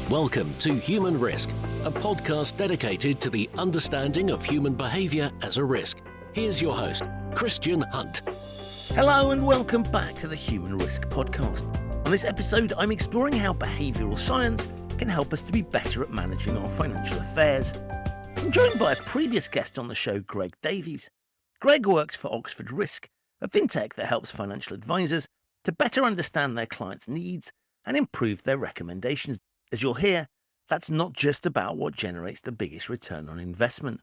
Welcome to Human Risk, a podcast dedicated to the understanding of human behaviour as a risk. Here's your host, Christian Hunt. Hello and welcome back to the Human Risk podcast. On this episode, I'm exploring how behavioural science can help us to be better at managing our financial affairs. I'm joined by a previous guest on the show, Greg Davies. Greg works for Oxford Risk, a fintech that helps financial advisors to better understand their clients' needs and improve their recommendations. As you'll hear, that's not just about what generates the biggest return on investment.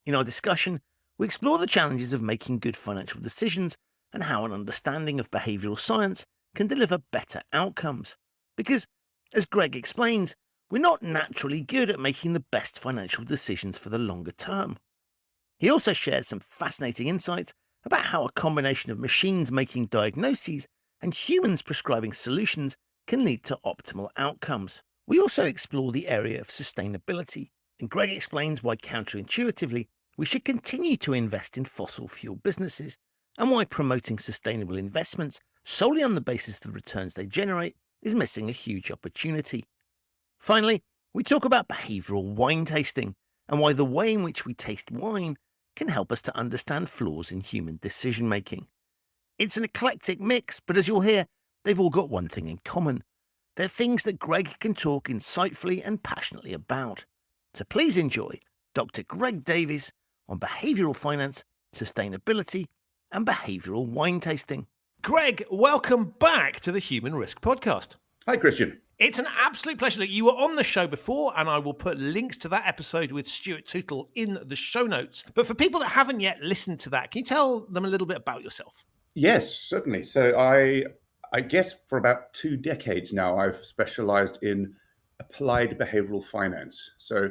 In our discussion, we explore the challenges of making good financial decisions and how an understanding of behavioural science can deliver better outcomes. Because, as Greg explains, we're not naturally good at making the best financial decisions for the longer term. He also shares some fascinating insights about how a combination of machines making diagnoses and humans prescribing solutions can lead to optimal outcomes. We also explore the area of sustainability, and Greg explains why counterintuitively we should continue to invest in fossil fuel businesses and why promoting sustainable investments solely on the basis of the returns they generate is missing a huge opportunity. Finally, we talk about behavioural wine tasting and why the way in which we taste wine can help us to understand flaws in human decision-making. It's an eclectic mix, but as you'll hear, they've all got one thing in common. They're things that Greg can talk insightfully and passionately about. So please enjoy Dr. Greg Davies on behavioural finance, sustainability, and behavioural wine tasting. Greg, welcome back to the Human Risk podcast. Hi, Christian. It's an absolute pleasure. Look, you were on the show before, and I will put links to that episode with Stuart Tootle in the show notes. But for people that haven't yet listened to that, can you tell them a little bit about yourself? Yes, certainly. So I guess for about 2 decades now, I've specialized in applied behavioral finance. So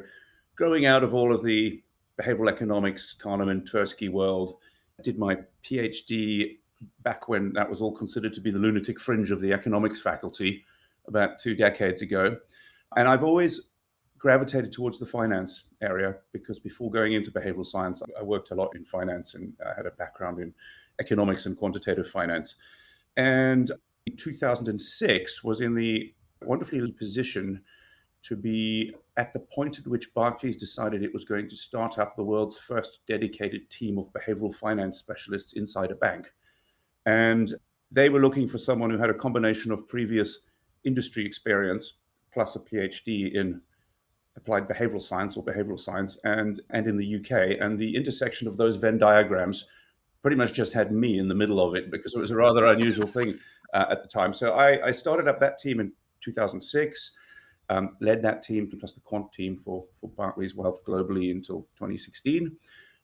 growing out of all of the behavioral economics, Kahneman, Tversky world, I did my PhD back when that was all considered to be the lunatic fringe of the economics faculty about 2 decades ago. And I've always gravitated towards the finance area because before going into behavioral science, I worked a lot in finance and I had a background in economics and quantitative finance. And in 2006 was in the wonderfully position to be at the point at which Barclays decided it was going to start up the world's first dedicated team of behavioral finance specialists inside a bank. And they were looking for someone who had a combination of previous industry experience plus a PhD in applied behavioral science or behavioral science and in the UK. And the intersection of those Venn diagrams pretty much just had me in the middle of it because it was a rather unusual thing at the time. So I started up that team in 2006, led that team plus the quant team for Barclays Wealth globally until 2016.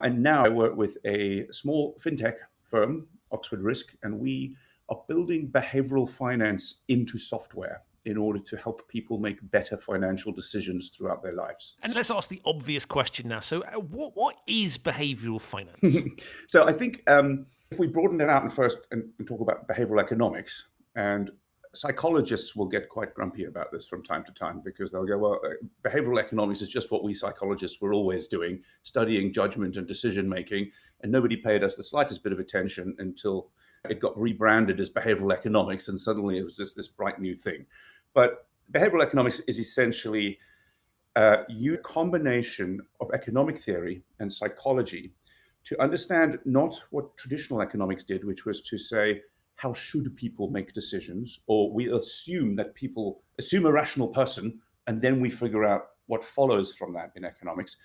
And now I work with a small fintech firm, Oxford Risk, and we are building behavioral finance into software in order to help people make better financial decisions throughout their lives. And let's ask the obvious question now. So what is behavioural finance? So I think if we broaden it out and talk about behavioral economics, and psychologists will get quite grumpy about this from time to time because they'll go, well, behavioral economics is just what we psychologists were always doing, studying judgment and decision making, and nobody paid us the slightest bit of attention until it got rebranded as behavioral economics, and suddenly it was just this bright new thing. But behavioral economics is essentially a combination of economic theory and psychology to understand not what traditional economics did, which was to say, how should people make decisions? Or we assume that people assume a rational person, and then we figure out what follows from that in economics.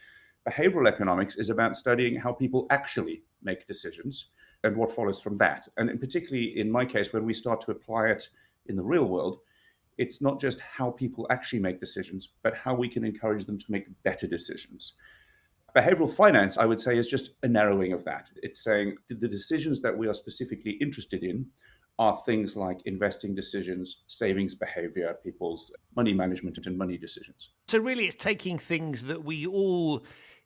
Behavioral economics is about studying how people actually make decisions and what follows from that. And particularly in my case, when we start to apply it in the real world, it's not just how people actually make decisions, but how we can encourage them to make better decisions. Behavioral finance, I would say, is just a narrowing of that. It's saying the decisions that we are specifically interested in are things like investing decisions, savings behavior, people's money management and money decisions. So really it's taking things that we all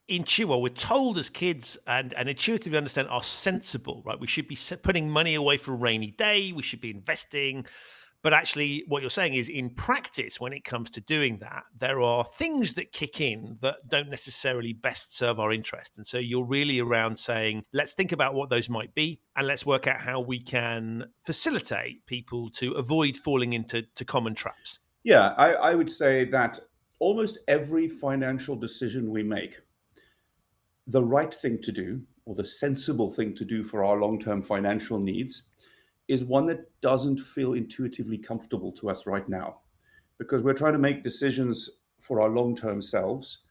we're told as kids and intuitively understand are sensible, right? We should be putting money away for a rainy day. We should be investing. But actually, what you're saying is in practice, when it comes to doing that, there are things that kick in that don't necessarily best serve our interest. And so you're really around saying, let's think about what those might be, and let's work out how we can facilitate people to avoid falling into common traps. Yeah, I would say that almost every financial decision we make, the right thing to do or the sensible thing to do for our long-term financial needs is one that doesn't feel intuitively comfortable to us right now, because we're trying to make decisions for our long-term selves.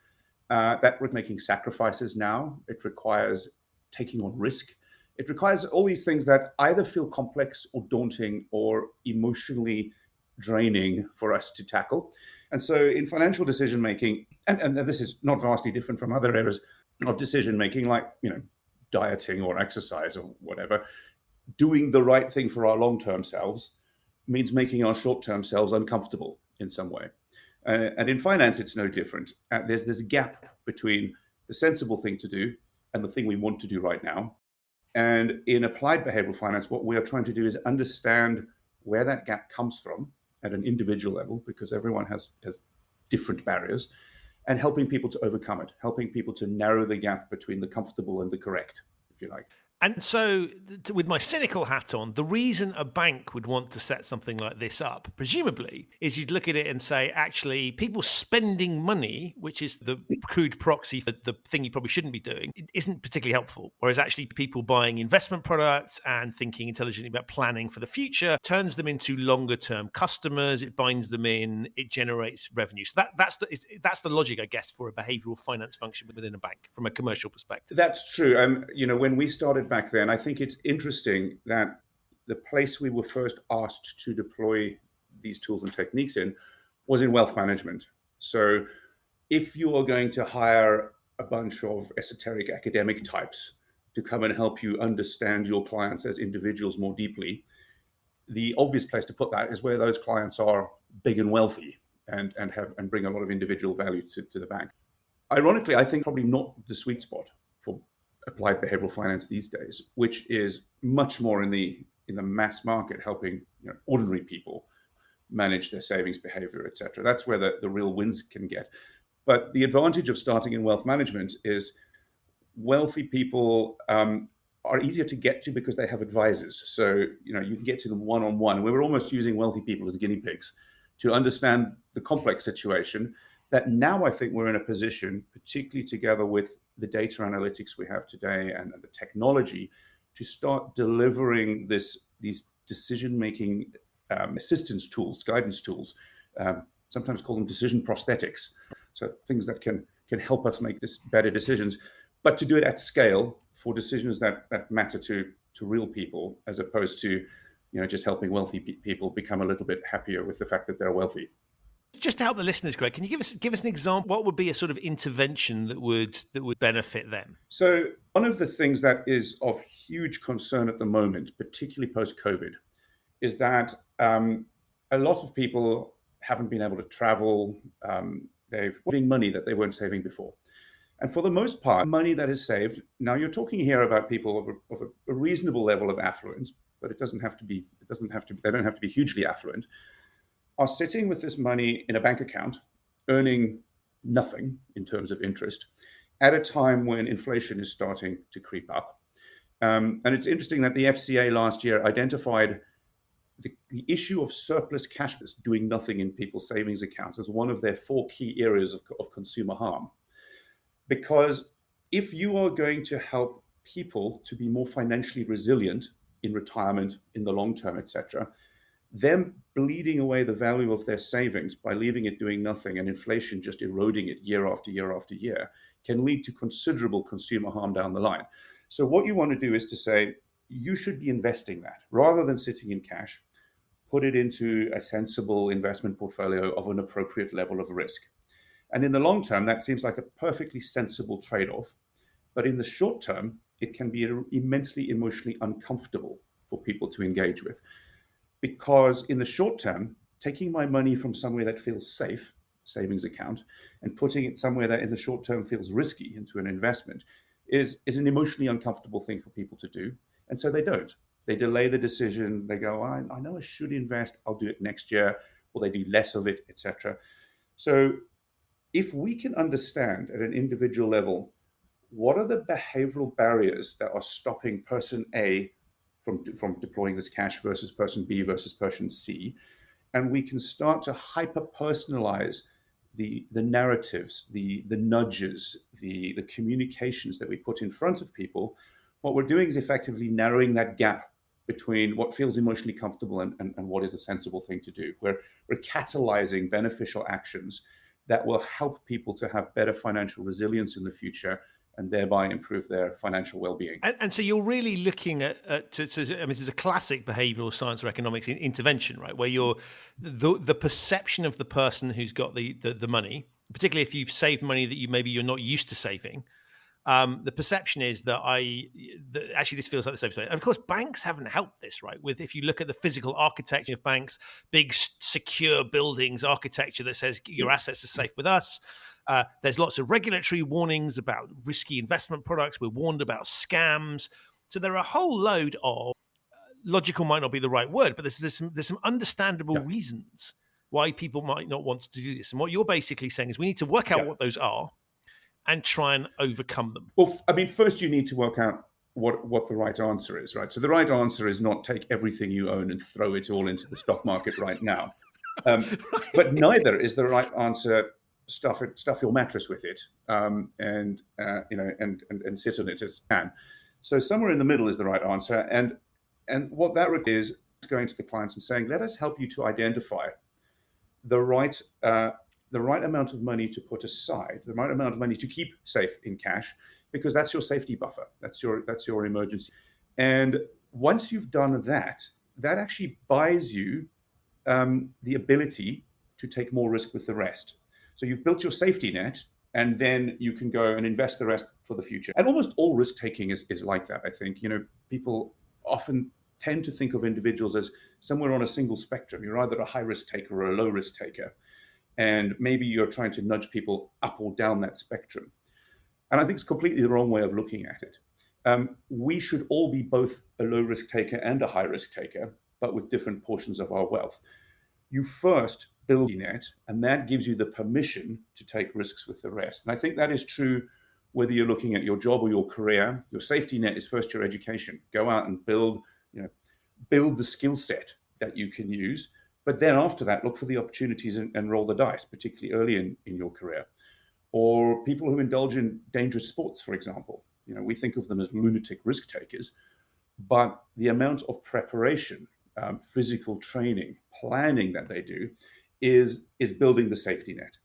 That we're making sacrifices now. It requires taking on risk. It requires all these things that either feel complex or daunting or emotionally draining for us to tackle. And so in financial decision making, and this is not vastly different from other areas of decision making, like dieting or exercise or whatever, doing the right thing for our long-term selves means making our short-term selves uncomfortable in some way. And in finance, it's no different. There's this gap between the sensible thing to do and the thing we want to do right now. And in applied behavioral finance, what we are trying to do is understand where that gap comes from at an individual level, because everyone has different barriers, and helping people to overcome it, helping people to narrow the gap between the comfortable and the correct, if you like. And so, with my cynical hat on, the reason a bank would want to set something like this up, presumably, is you'd look at it and say, actually, people spending money, which is the crude proxy for the thing you probably shouldn't be doing, it isn't particularly helpful. Whereas actually people buying investment products and thinking intelligently about planning for the future turns them into longer term customers, it binds them in, it generates revenue. So that's the logic, I guess, for a behavioral finance function within a bank from a commercial perspective. That's true. And, when we started back then, I think it's interesting that the place we were first asked to deploy these tools and techniques in was in wealth management. So if you are going to hire a bunch of esoteric academic types to come and help you understand your clients as individuals more deeply, the obvious place to put that is where those clients are big and wealthy and bring a lot of individual value to the bank. Ironically, I think probably not the sweet spot for applied behavioral finance these days, which is much more in the mass market, helping ordinary people manage their savings behavior, etc. That's where the real wins can get. But the advantage of starting in wealth management is wealthy people are easier to get to because they have advisors. So you can get to them one-on-one. We were almost using wealthy people as guinea pigs to understand the complex situation that now I think we're in a position, particularly together with the data analytics we have today and the technology, to start delivering these decision-making assistance tools, guidance tools, sometimes call them decision prosthetics. So things that can help us make better decisions, but to do it at scale for decisions that matter to real people, as opposed to just helping wealthy people become a little bit happier with the fact that they're wealthy. Just to help the listeners, Greg, can you give us an example? What would be a sort of intervention that would benefit them? So one of the things that is of huge concern at the moment, particularly post-COVID, is that a lot of people haven't been able to travel. They're saving money that they weren't saving before. And for the most part, money that is saved, now you're talking here about people of a reasonable level of affluence, but they don't have to be hugely affluent, are sitting with this money in a bank account, earning nothing in terms of interest, at a time when inflation is starting to creep up. And it's interesting that the FCA last year identified the issue of surplus cash that's doing nothing in people's savings accounts as one of their 4 key areas of consumer harm. Because if you are going to help people to be more financially resilient in retirement, in the long term, etc., them bleeding away the value of their savings by leaving it doing nothing and inflation just eroding it year after year after year can lead to considerable consumer harm down the line. So what you want to do is to say, you should be investing that rather than sitting in cash, put it into a sensible investment portfolio of an appropriate level of risk. And in the long term, that seems like a perfectly sensible trade-off. But in the short term, it can be immensely emotionally uncomfortable for people to engage with. Because in the short term, taking my money from somewhere that feels safe, savings account, and putting it somewhere that in the short term feels risky, into an investment, is an emotionally uncomfortable thing for people to do. And so they don't. They delay the decision. They go, I know I should invest. I'll do it next year. Or they do less of it, etc. So if we can understand at an individual level, what are the behavioral barriers that are stopping person A from deploying this cash versus person B versus person C, and we can start to hyper-personalize the narratives, the nudges, the communications that we put in front of people, what we're doing is effectively narrowing that gap between what feels emotionally comfortable and what is a sensible thing to do. We're catalyzing beneficial actions that will help people to have better financial resilience in the future and thereby improve their financial well-being. And so you're really looking at I mean, this is a classic behavioural science or economics intervention, right? Where you're the perception of the person who's got the money, particularly if you've saved money that you're not used to saving. The perception is that actually this feels like the safest way. And of course, banks haven't helped this, right? If you look at the physical architecture of banks, big secure buildings, architecture that says your assets are safe with us. There's lots of regulatory warnings about risky investment products. We're warned about scams. So there are a whole load of logical might not be the right word, but there's some understandable reasons why people might not want to do this. And what you're basically saying is we need to work out what those are and try and overcome them. Well, I mean, first you need to work out what the right answer is, right? So the right answer is not take everything you own and throw it all into the stock market right now. But neither is the right answer stuff your mattress with it, and sit on it as you can. So somewhere in the middle is the right answer, and what that is going to the clients and saying, let us help you to identify the right amount of money to put aside, the right amount of money to keep safe in cash, because that's your safety buffer, that's your emergency. And once you've done that, that actually buys you the ability to take more risk with the rest. So you've built your safety net, and then you can go and invest the rest for the future. And almost all risk taking is like that. I think, people often tend to think of individuals as somewhere on a single spectrum. You're either a high risk taker or a low risk taker. And maybe you're trying to nudge people up or down that spectrum. And I think it's completely the wrong way of looking at it. We should all be both a low risk taker and a high risk taker, but with different portions of our wealth. You first build your net, and that gives you the permission to take risks with the rest. And I think that is true whether you're looking at your job or your career. Your safety net is first your education. Go out and build the skill set that you can use. But then after that, look for the opportunities and roll the dice, particularly early in your career. Or people who indulge in dangerous sports, for example. We think of them as lunatic risk takers, but the amount of preparation, physical training, planning that they do is building the safety net.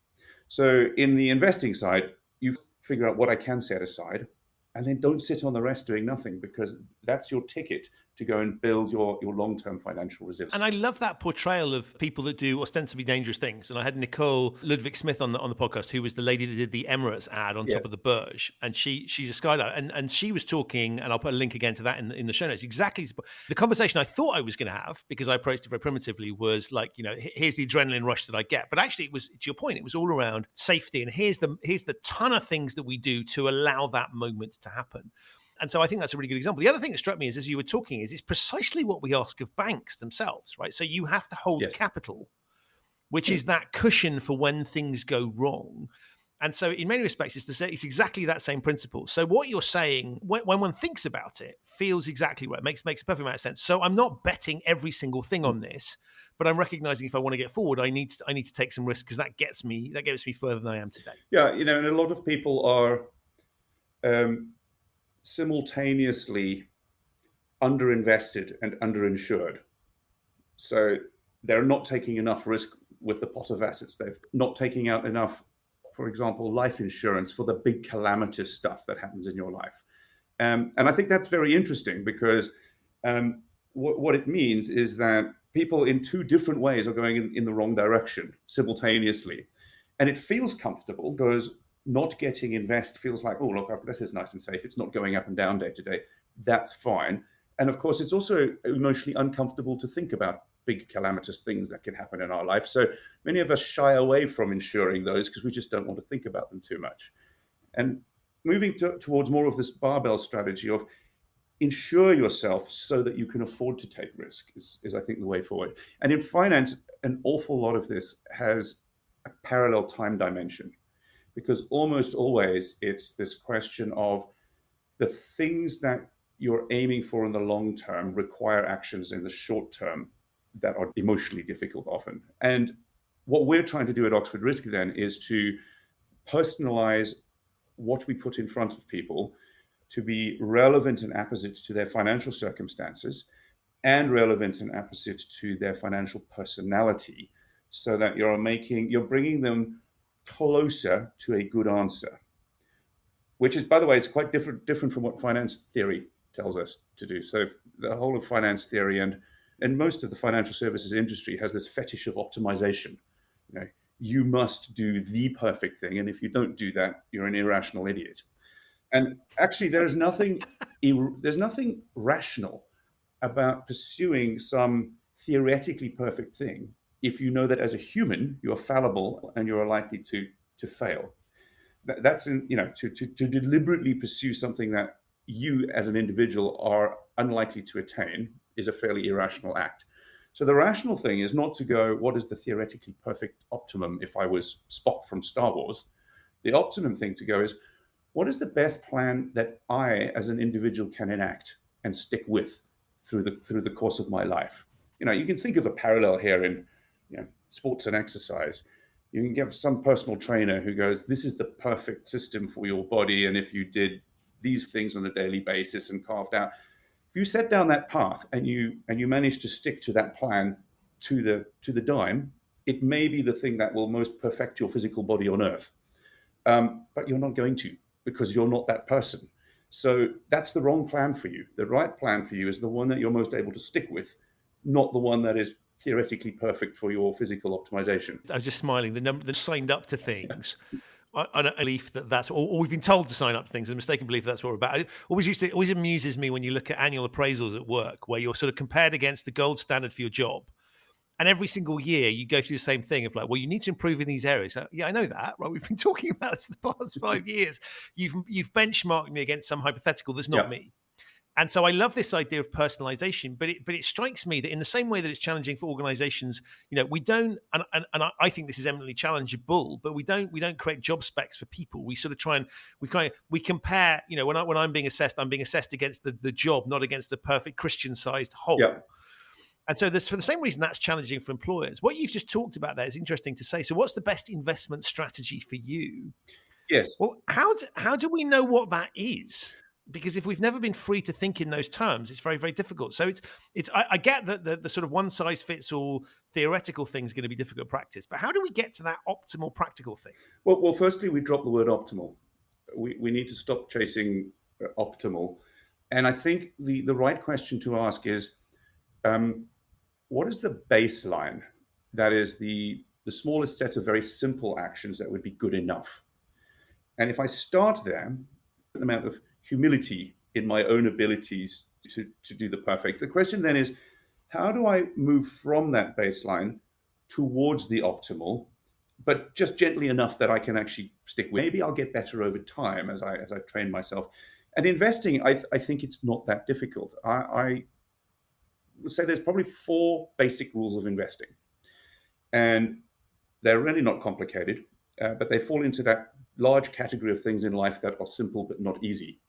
So in the investing side, you figure out what I can set aside, and then don't sit on the rest doing nothing, because that's your ticket to go and build your long-term financial resilience. And I love that portrayal of people that do ostensibly dangerous things. And I had Nicole Ludwig-Smith on the podcast, who was the lady that did the Emirates ad on top of the Burj. And she's a skydiver. And she was talking, and I'll put a link again to that in the show notes, exactly the conversation I thought I was going to have, because I approached it very primitively, was like, here's the adrenaline rush that I get. But actually, it was, to your point, it was all around safety. And here's the ton of things that we do to allow that moment to happen. And so I think that's a really good example. The other thing that struck me is, as you were talking, is it's precisely what we ask of banks themselves, right? So you have to hold capital, which is that cushion for when things go wrong. And so in many respects, it's exactly that same principle. So what you're saying, when one thinks about it, feels exactly right. It makes a perfect amount of sense. So I'm not betting every single thing on this, but I'm recognizing if I want to get forward, I need to take some risk, because that gets me further than I am today. Yeah, and a lot of people are simultaneously underinvested and underinsured. So they're not taking enough risk with the pot of assets. They're not taking out enough, for example, life insurance for the big calamitous stuff that happens in your life. And I think that's very interesting, because what it means is that people in two different ways are going in the wrong direction simultaneously. And it feels comfortable, because not getting invest feels like, oh, look, this is nice and safe. It's not going up and down day to day. That's fine. And of course, it's also emotionally uncomfortable to think about big calamitous things that can happen in our life. So many of us shy away from insuring those because we just don't want to think about them too much. And moving towards more of this barbell strategy of insure yourself so that you can afford to take risk is I think, the way forward. And in finance, an awful lot of this has a parallel time dimension, because almost always it's this question of the things that you're aiming for in the long term require actions in the short term that are emotionally difficult often. And what we're trying to do at Oxford Risk then is to personalize what we put in front of people to be relevant and apposite to their financial circumstances and relevant and apposite to their financial personality, so that you're bringing them closer to a good answer, which is, by the way, is quite different from what finance theory tells us to do. So the whole of finance theory and most of the financial services industry has this fetish of optimization. You must do the perfect thing, and if you don't do that, you're an irrational idiot. And actually, there's nothing rational about pursuing some theoretically perfect thing if you know that as a human you are fallible and you are likely to fail. That's to deliberately pursue something that you as an individual are unlikely to attain is a fairly irrational act. So the rational thing is not to go, what is the theoretically perfect optimum if I was Spock from Star Wars? The optimum thing to go is, what is the best plan that I as an individual can enact and stick with through the course of my life? You can think of a parallel here in sports and exercise. You can get some personal trainer who goes, this is the perfect system for your body, and if you did these things on a daily basis and carved out, if you set down that path and you manage to stick to that plan to the dime, it may be the thing that will most perfect your physical body on earth. But you're not going to, because you're not that person. So that's the wrong plan for you. The right plan for you is the one that you're most able to stick with, not the one that is theoretically perfect for your physical optimization. I was just smiling. The number that signed up to things, on a belief that's, or we've been told to sign up to things, a mistaken belief that's what we're about. It always amuses me when you look at annual appraisals at work, where you're sort of compared against the gold standard for your job. And every single year you go through the same thing of like, well, you need to improve in these areas. Yeah, I know that, right? We've been talking about this the past 5 years. You've benchmarked me against some hypothetical that's not me. And so I love this idea of personalization, but it strikes me that in the same way that it's challenging for organizations, we don't, and I think this is eminently challengeable, but we don't create job specs for people. We sort of try and we compare, when I'm being assessed, I'm being assessed against the job, not against the perfect Christian-sized whole. Yeah. And so for the same reason, that's challenging for employers. What you've just talked about there is interesting to say. So what's the best investment strategy for you? Yes. Well, how do we know what that is? Because if we've never been free to think in those terms, it's very, very difficult. So I get that the sort of one size fits all theoretical thing is going to be difficult to practice, but how do we get to that optimal practical thing? Well, firstly, we drop the word optimal. We need to stop chasing optimal. And I think the right question to ask is, what is the baseline that is the smallest set of very simple actions that would be good enough? And if I start there, an amount of humility in my own abilities to do the perfect. The question then is, how do I move from that baseline towards the optimal, but just gently enough that I can actually stick with? Maybe I'll get better over time as I train myself. And investing, I think it's not that difficult. I would say there's probably 4 basic rules of investing. And they're really not complicated, but they fall into that large category of things in life that are simple but not easy,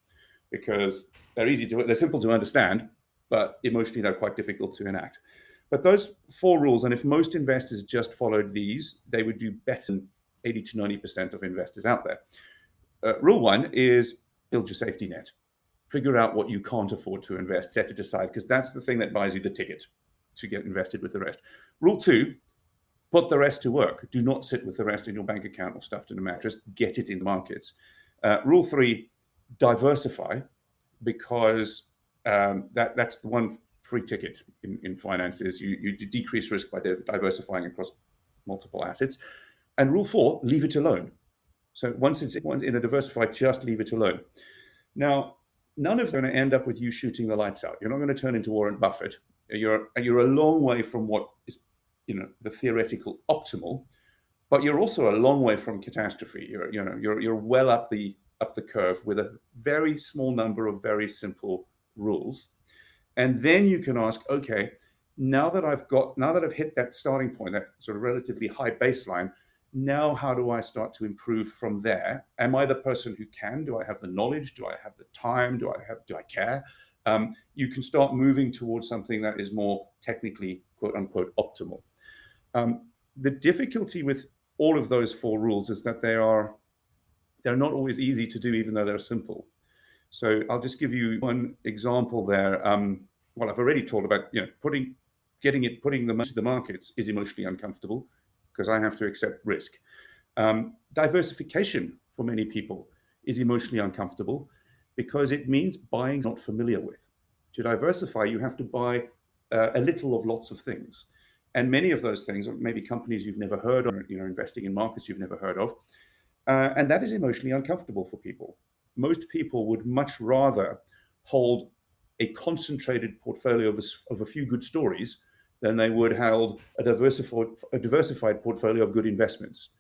because they're simple to understand, but emotionally they're quite difficult to enact. But those 4 rules, and if most investors just followed these, they would do better than 80 to 90% of investors out there. Rule 1 is build your safety net. Figure out what you can't afford to invest, set it aside, because that's the thing that buys you the ticket to get invested with the rest. Rule 2, put the rest to work. Do not sit with the rest in your bank account or stuffed in a mattress. Get it in the markets. Rule 3, diversify, because that's the one free ticket in finance is you decrease risk by diversifying across multiple assets. And rule 4, leave it alone. So once it's in a diversified, just leave it alone. Now, none of them are going to end up with you shooting the lights out. You're not going to turn into Warren Buffett. You're a long way from what is the theoretical optimal, but you're also a long way from catastrophe. You're well up the curve with a very small number of very simple rules. And then you can ask, okay, now that I've hit that starting point, that sort of relatively high baseline, now how do I start to improve from there? Am I the person who can? Do I have the knowledge? Do I have the time? Do I care? You can start moving towards something that is more technically quote unquote optimal. The difficulty with all of those four rules is that they're not always easy to do, even though they're simple. So I'll just give you one example there. Well, I've already talked about, putting the money to the markets is emotionally uncomfortable because I have to accept risk. Diversification for many people is emotionally uncomfortable because it means buying not familiar with. To diversify, you have to buy a little of lots of things. And many of those things are maybe companies you've never heard of, investing in markets you've never heard of. And that is emotionally uncomfortable for people. Most people would much rather hold a concentrated portfolio of a few good stories than they would hold a diversified portfolio of good investments.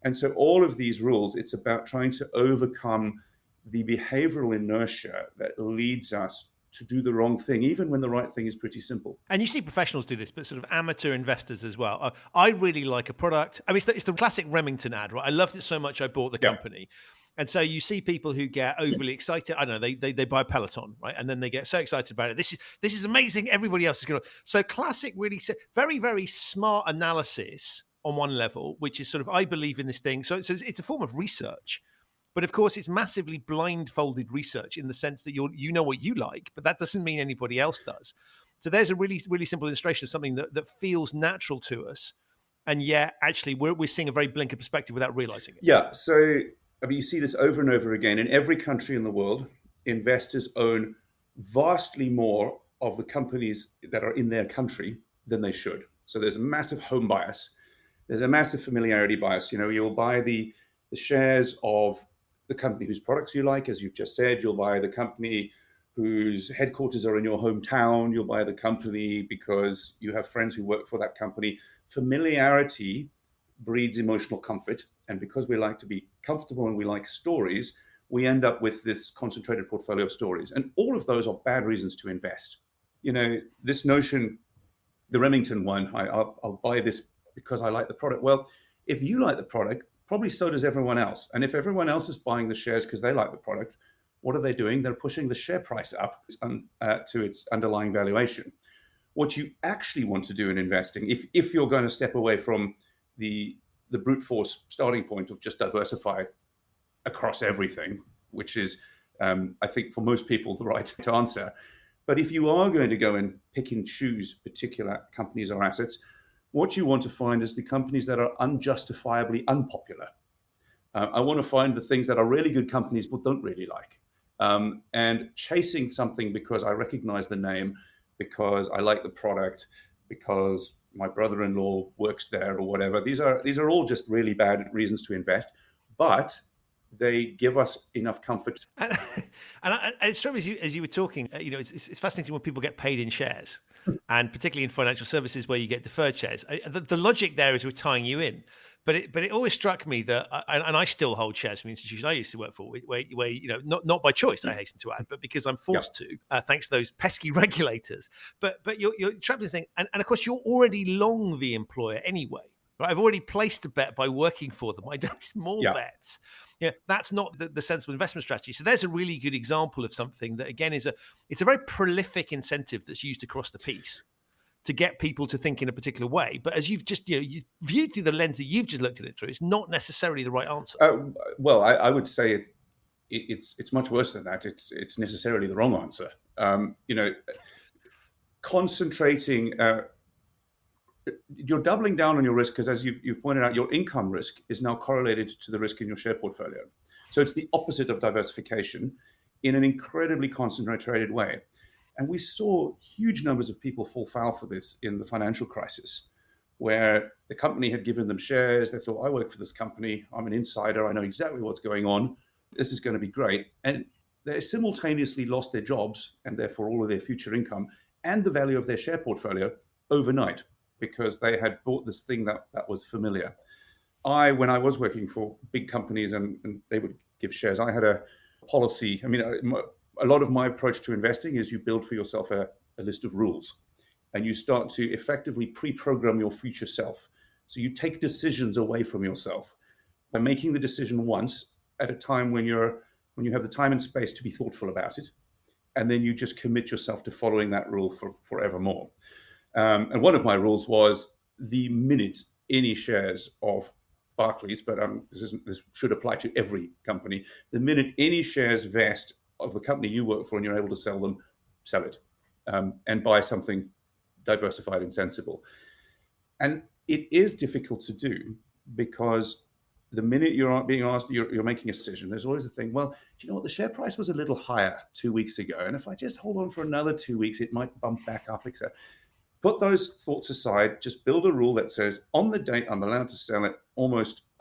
And so all of these rules, it's about trying to overcome the behavioral inertia that leads us to do the wrong thing, even when the right thing is pretty simple. And you see professionals do this, but sort of amateur investors as well. I really like a product. I mean, it's the classic Remington ad, right? I loved it so much I bought the company. And so you see people who get overly excited. I don't know, they buy Peloton, right? And then they get so excited about it. This is amazing. Everybody else is going to. So classic, really very, very smart analysis on one level, which is sort of, I believe in this thing. So it's a form of research. But of course, it's massively blindfolded research in the sense that you know what you like, but that doesn't mean anybody else does. So there's a really, really simple illustration of something that feels natural to us. And yet, actually, we're seeing a very blinkered perspective without realizing it. Yeah. So, I mean, you see this over and over again. In every country in the world, investors own vastly more of the companies that are in their country than they should. So there's a massive home bias. There's a massive familiarity bias. You'll buy the shares of the company whose products you like, as you've just said. You'll buy the company whose headquarters are in your hometown. You'll buy the company because you have friends who work for that company. Familiarity breeds emotional comfort. And because we like to be comfortable and we like stories, we end up with this concentrated portfolio of stories. And all of those are bad reasons to invest. This notion, the Remington one, I'll buy this because I like the product. Well, if you like the product, probably so does everyone else. And if everyone else is buying the shares because they like the product, what are they doing? They're pushing the share price up to its underlying valuation. What you actually want to do in investing, if you're going to step away from the brute force starting point of just diversify across everything, which is, I think, for most people, the right answer. But if you are going to go and pick and choose particular companies or assets, what you want to find is the companies that are unjustifiably unpopular. I want to find the things that are really good companies but don't really like. And chasing something because I recognize the name, because I like the product, because my brother-in-law works there or whatever. These are all just really bad reasons to invest, but they give us enough comfort. And it's true, as you were talking, it's fascinating when people get paid in shares. And particularly in financial services where you get deferred shares, the logic there is we're tying you in. But it always struck me that, and I still hold shares from the institution I used to work for, where not by choice, I hasten to add, but because I'm forced to, thanks to those pesky regulators. But you're trapped in this thing, and of course you're already long the employer anyway. Right? I've already placed a bet by working for them. I done small bets. That's not the sensible investment strategy. So there's a really good example of something that, again, it's a very prolific incentive that's used across the piece to get people to think in a particular way. But as you've just you viewed through the lens that you've just looked at it through, it's not necessarily the right answer. Well, I would say it's much worse than that. It's necessarily the wrong answer. Concentrating. You're doubling down on your risk because, as you've pointed out, your income risk is now correlated to the risk in your share portfolio. So it's the opposite of diversification in an incredibly concentrated way. And we saw huge numbers of people fall foul for this in the financial crisis, where the company had given them shares. They thought, I work for this company. I'm an insider. I know exactly what's going on. This is going to be great. And they simultaneously lost their jobs and therefore all of their future income and the value of their share portfolio overnight, because they had bought this thing that was familiar. When I was working for big companies and they would give shares, I had a policy. I mean, a lot of my approach to investing is you build for yourself a list of rules and you start to effectively pre-program your future self. So you take decisions away from yourself by making the decision once at a time when you have the time and space to be thoughtful about it. And then you just commit yourself to following that rule forevermore. And one of my rules was the minute any shares of Barclays, but this should apply to every company, the minute any shares vest of the company you work for and you're able to sell them, sell it, and buy something diversified and sensible. And it is difficult to do because the minute you're being asked, you're making a decision, there's always a thing, well, do you know what, the share price was a little higher 2 weeks ago, and if I just hold on for another 2 weeks, it might bump back up, etc. Put those thoughts aside, just build a rule that says, on the date I'm allowed to sell it,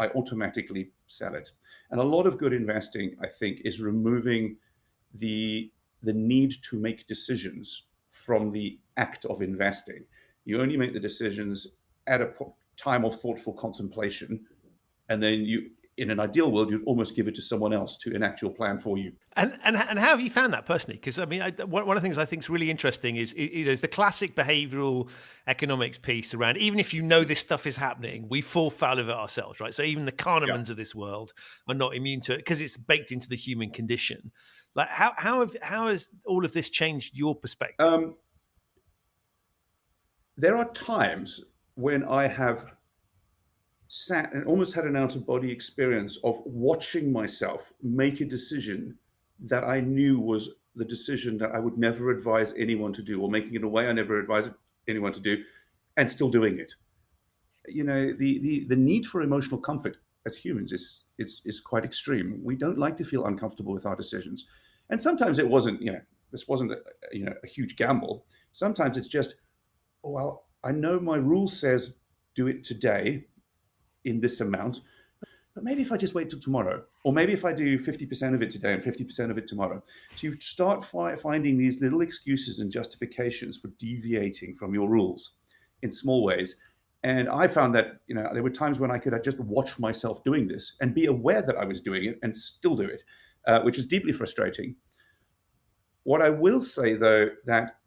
I automatically sell it. And a lot of good investing, I think, is removing the need to make decisions from the act of investing. You only make the decisions at a time of thoughtful contemplation, and then you, in an ideal world, you'd almost give it to someone else to enact your plan for you. And how have you found that personally? Because I mean, one of the things I think is really interesting is the classic behavioural economics piece around, even if you know this stuff is happening, we fall foul of it ourselves, right? So even the Kahnemans of this world are not immune to it because it's baked into the human condition. Like how has all of this changed your perspective? There are times when I have sat and almost had an out-of-body experience of watching myself make a decision that I knew was the decision that I would never advise anyone to do, or making it a way I never advised anyone to do, and still doing it. You know, the need for emotional comfort as humans is quite extreme. We don't like to feel uncomfortable with our decisions, and sometimes it wasn't. This wasn't a huge gamble. Sometimes it's just, oh, well, I know my rule says do it today in this amount, but maybe if I just wait till tomorrow, or maybe if I do 50% of it today and 50% of it tomorrow. So you start finding these little excuses and justifications for deviating from your rules in small ways. And I found that there were times when I could just watch myself doing this and be aware that I was doing it and still do it, which is deeply frustrating. What I will say, though, that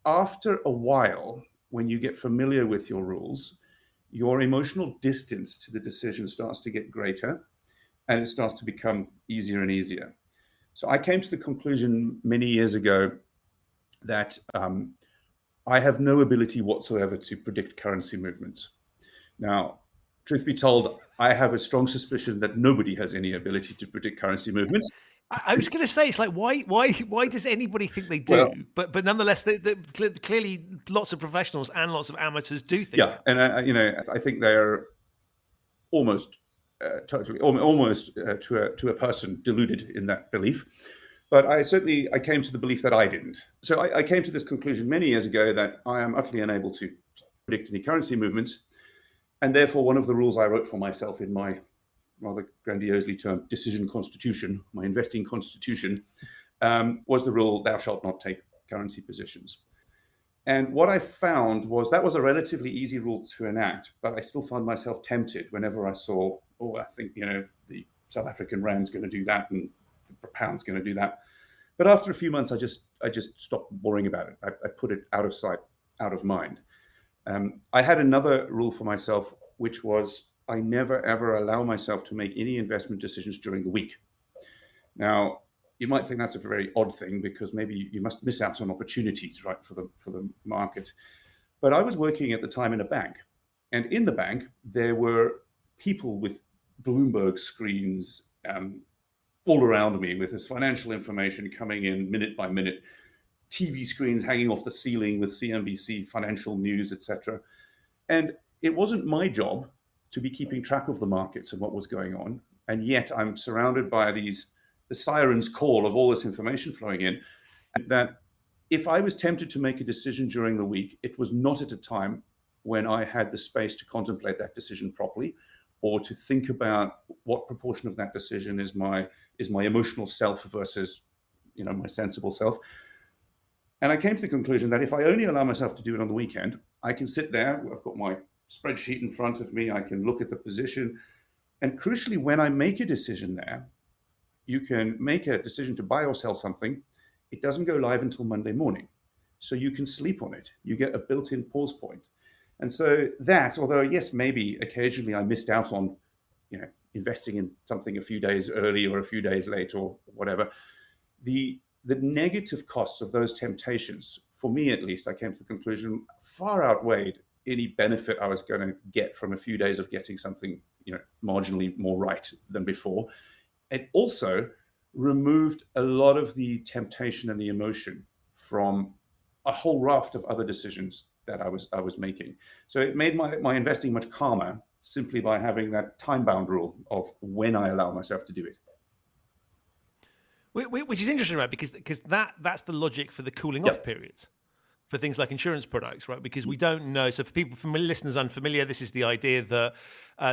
after a while, when you get familiar with your rules, your emotional distance to the decision starts to get greater, and it starts to become easier and easier. So I came to the conclusion many years ago that I have no ability whatsoever to predict currency movements. Now, truth be told, I have a strong suspicion that nobody has any ability to predict currency movements. I was going to say, it's like, why does anybody think they do? Well, but nonetheless, clearly lots of professionals and lots of amateurs do think. Yeah, and I think they're almost to a person deluded in that belief. But I came to the belief that I didn't. So I came to this conclusion many years ago that I am utterly unable to predict any currency movements, and therefore one of the rules I wrote for myself in my rather grandiosely termed decision constitution, my investing constitution, was the rule, thou shalt not take currency positions. And what I found was that was a relatively easy rule to enact, but I still found myself tempted whenever I saw, I think, the South African rand's going to do that and the pound's going to do that. But after a few months, I just stopped worrying about it. I put it out of sight, out of mind. I had another rule for myself, which was I never, ever allow myself to make any investment decisions during the week. Now, you might think that's a very odd thing because maybe you must miss out on opportunities, right, for the market. But I was working at the time in a bank, and in the bank there were people with Bloomberg screens all around me with this financial information coming in minute by minute, TV screens hanging off the ceiling with CNBC financial news, etc. And it wasn't my job to be keeping track of the markets and what was going on, and yet I'm surrounded by the siren's call of all this information flowing in, and that if I was tempted to make a decision during the week, it was not at a time when I had the space to contemplate that decision properly, or to think about what proportion of that decision is my emotional self versus my sensible self. And I came to the conclusion that if I only allow myself to do it on the weekend, I can sit there, I've got my spreadsheet in front of me, I can look at the position, and crucially, when I make a decision there, you can make a decision to buy or sell something. It doesn't go live until Monday morning. So you can sleep on it. You get a built-in pause point. And so that, although yes, maybe occasionally I missed out on, investing in something a few days early or a few days late or whatever, the negative costs of those temptations for me at least, I came to the conclusion far outweighed any benefit I was going to get from a few days of getting something, marginally more right than before. It also removed a lot of the temptation and the emotion from a whole raft of other decisions that I was making. So it made my investing much calmer simply by having that time-bound rule of when I allow myself to do it. Which is interesting, right? Because that's the logic for the cooling off periods for things like insurance products, right? Because we don't know. So for people, for listeners unfamiliar, this is the idea that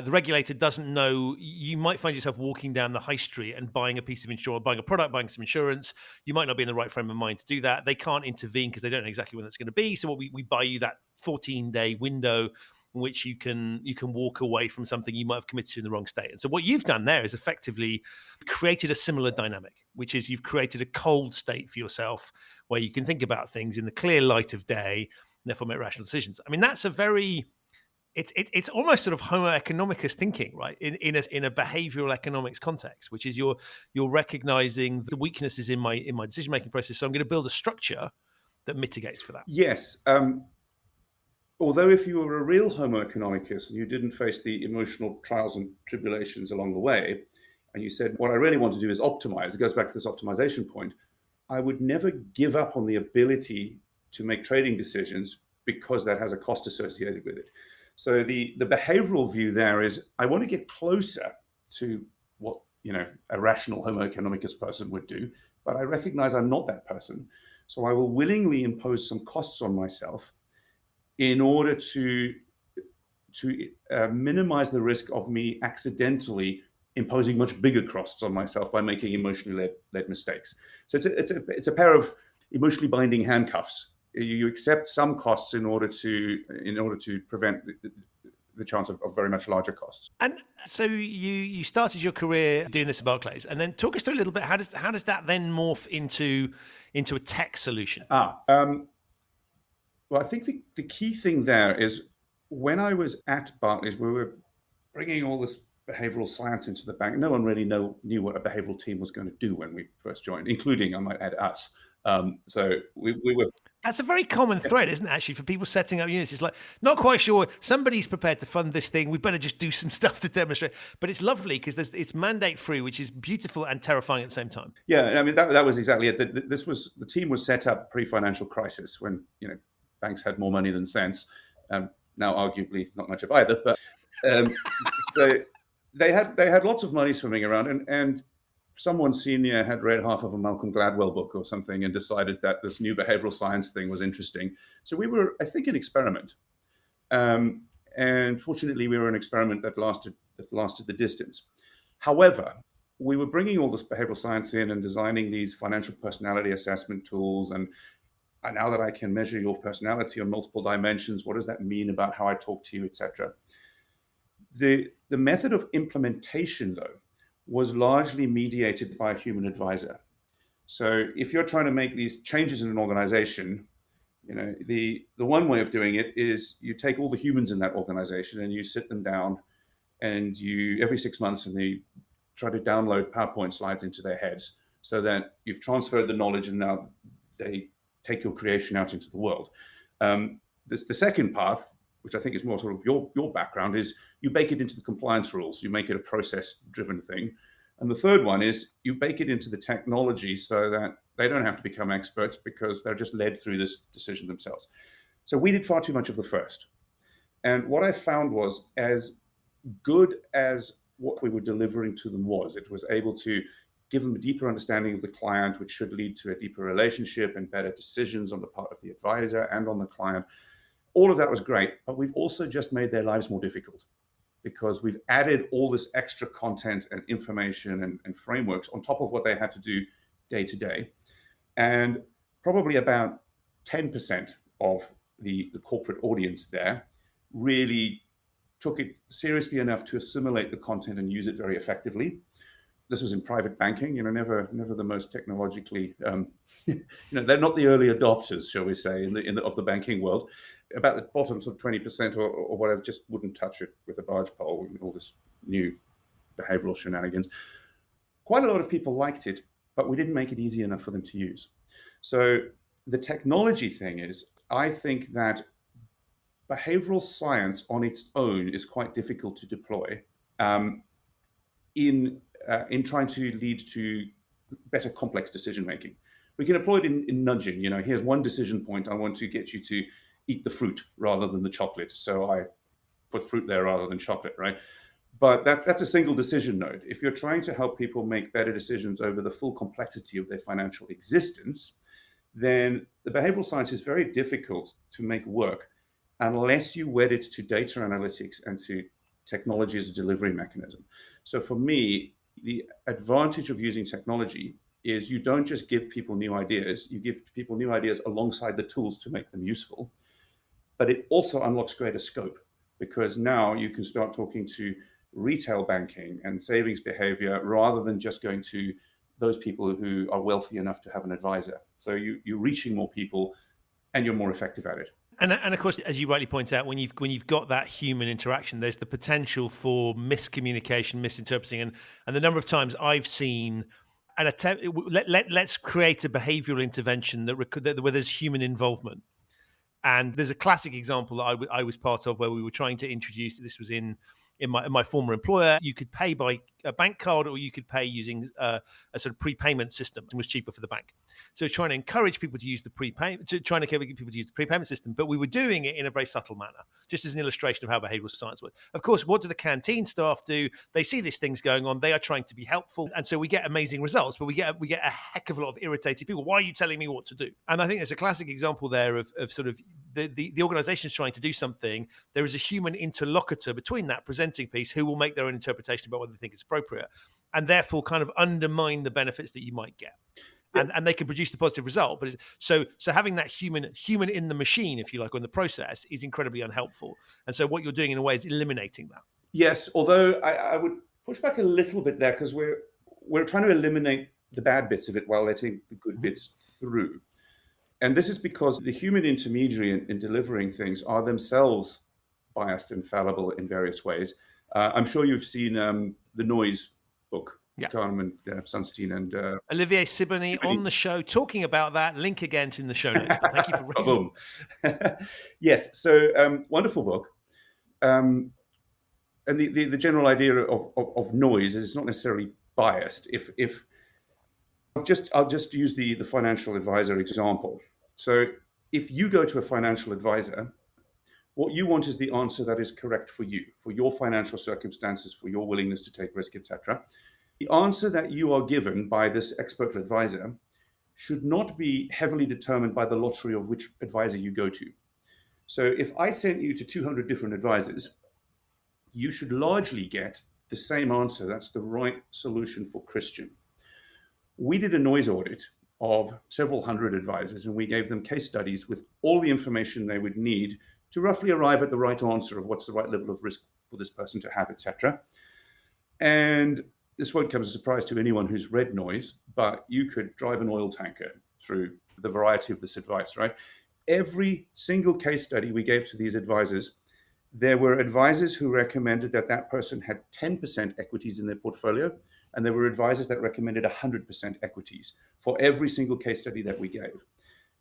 the regulator doesn't know. You might find yourself walking down the high street and buying a piece of insurance, buying a product, buying some insurance. You might not be in the right frame of mind to do that. They can't intervene because they don't know exactly when that's going to be. So what we buy you that 14-day window in which you can walk away from something you might have committed to in the wrong state. And so what you've done there is effectively created a similar dynamic, which is you've created a cold state for yourself where you can think about things in the clear light of day and therefore make rational decisions. I mean, that's a very, it's almost sort of Homo economicus thinking, right? In a behavioral economics context, which is you're recognizing the weaknesses in my decision-making process. So I'm going to build a structure that mitigates for that. Yes. Although if you were a real Homo economicus and you didn't face the emotional trials and tribulations along the way, and you said, what I really want to do is optimize, it goes back to this optimization point, I would never give up on the ability to make trading decisions because that has a cost associated with it. So the behavioral view there is I want to get closer to what a rational Homo economicus person would do, but I recognize I'm not that person. So I will willingly impose some costs on myself in order to minimize the risk of me accidentally imposing much bigger costs on myself by making emotionally led mistakes. So it's a pair of emotionally binding handcuffs. You accept some costs in order to prevent the chance of very much larger costs. And so you started your career doing this at Barclays, and then talk us through a little bit. How does that then morph into a tech solution? Well, I think the key thing there is when I was at Barclays, we were bringing all this behavioral science into the bank. No one really knew what a behavioral team was going to do when we first joined, including, I might add, us. So we were... That's a very common thread, isn't it, actually, for people setting up units? It's like, not quite sure, somebody's prepared to fund this thing, we better just do some stuff to demonstrate. But it's lovely because it's mandate-free, which is beautiful and terrifying at the same time. Yeah, I mean, that was exactly it. The team was set up pre-financial crisis when, banks had more money than sense. Now, arguably, not much of either. But so they had lots of money swimming around, and someone senior had read half of a Malcolm Gladwell book or something and decided that this new behavioral science thing was interesting. So we were, I think, an experiment. And fortunately, we were an experiment that lasted the distance. However, we were bringing all this behavioral science in and designing these financial personality assessment tools. And now that I can measure your personality on multiple dimensions, what does that mean about how I talk to you, etc.? The method of implementation, though, was largely mediated by a human advisor. So if you're trying to make these changes in an organization, the one way of doing it is you take all the humans in that organization and you sit them down and you, every 6 months, and they try to download PowerPoint slides into their heads so that you've transferred the knowledge and now they take your creation out into the world. The second path, which I think is more sort of your background, is you bake it into the compliance rules. You make it a process-driven thing. And the third one is you bake it into the technology so that they don't have to become experts because they're just led through this decision themselves. So we did far too much of the first. And what I found was, as good as what we were delivering to them was, it was able to give them a deeper understanding of the client, which should lead to a deeper relationship and better decisions on the part of the advisor and on the client. All of that was great, but we've also just made their lives more difficult because we've added all this extra content and information and frameworks on top of what they had to do day to day. And probably about 10% of the corporate audience there really took it seriously enough to assimilate the content and use it very effectively. This was in private banking, never the most technologically, they're not the early adopters, shall we say, of the banking world. About the bottom sort of 20% or whatever just wouldn't touch it with a barge pole with all this new behavioral shenanigans. Quite a lot of people liked it, but we didn't make it easy enough for them to use. So the technology thing is, I think that behavioral science on its own is quite difficult to deploy um, in trying to lead to better complex decision making. We can employ it in nudging. Here's one decision point. I want to get you to eat the fruit rather than the chocolate. So I put fruit there rather than chocolate, right? But that's a single decision node. If you're trying to help people make better decisions over the full complexity of their financial existence, then the behavioral science is very difficult to make work unless you wed it to data analytics and to technology as a delivery mechanism. So for me, the advantage of using technology is you don't just give people new ideas, you give people new ideas alongside the tools to make them useful, but it also unlocks greater scope because now you can start talking to retail banking and savings behavior rather than just going to those people who are wealthy enough to have an advisor. So you're reaching more people and you're more effective at it. And of course, as you rightly point out, when you've got that human interaction, there's the potential for miscommunication, misinterpreting, and the number of times I've seen an attempt. Let's create a behavioural intervention where there's human involvement. And there's a classic example that I was part of where we were trying to introduce. This was in my former employer. You could pay by a bank card, or you could pay using a sort of prepayment system. It was cheaper for the bank. So trying to encourage people to use the prepayment system, but we were doing it in a very subtle manner, just as an illustration of how behavioural science works. Of course, what do the canteen staff do? They see these things going on. They are trying to be helpful, and so we get amazing results. But we get a heck of a lot of irritated people. Why are you telling me what to do? And I think there's a classic example there of sort of the organisation is trying to do something. There is a human interlocutor between that presenting piece who will make their own interpretation about whether they think it's appropriate, and therefore kind of undermine the benefits that you might get. And they can produce the positive result, but so having that human in the machine, if you like, or in the process, is incredibly unhelpful. And so what you're doing in a way is eliminating that. Yes, although I would push back a little bit there because we're trying to eliminate the bad bits of it while letting the good bits through. And this is because the human intermediary in delivering things are themselves biased and fallible in various ways. I'm sure you've seen the Noise book. Yeah. Kahneman, Sunstein, and Olivier Sibony on the show talking about that. Link again in the show notes. But thank you for raising. Yes, so wonderful book. And the general idea of noise is it's not necessarily biased. If I'll just use the financial advisor example. So if you go to a financial advisor, what you want is the answer that is correct for you, for your financial circumstances, for your willingness to take risk, etc. The answer that you are given by this expert advisor should not be heavily determined by the lottery of which advisor you go to. So if I sent you to 200 different advisors, you should largely get the same answer. That's the right solution for Christian. We did a noise audit of several hundred advisors, and we gave them case studies with all the information they would need to roughly arrive at the right answer of what's the right level of risk for this person to have, etc. And this won't come as a surprise to anyone who's read Noise, but you could drive an oil tanker through the variety of this advice, right? Every single case study we gave to these advisors, there were advisors who recommended that person had 10% equities in their portfolio, and there were advisors that recommended 100% equities for every single case study that we gave.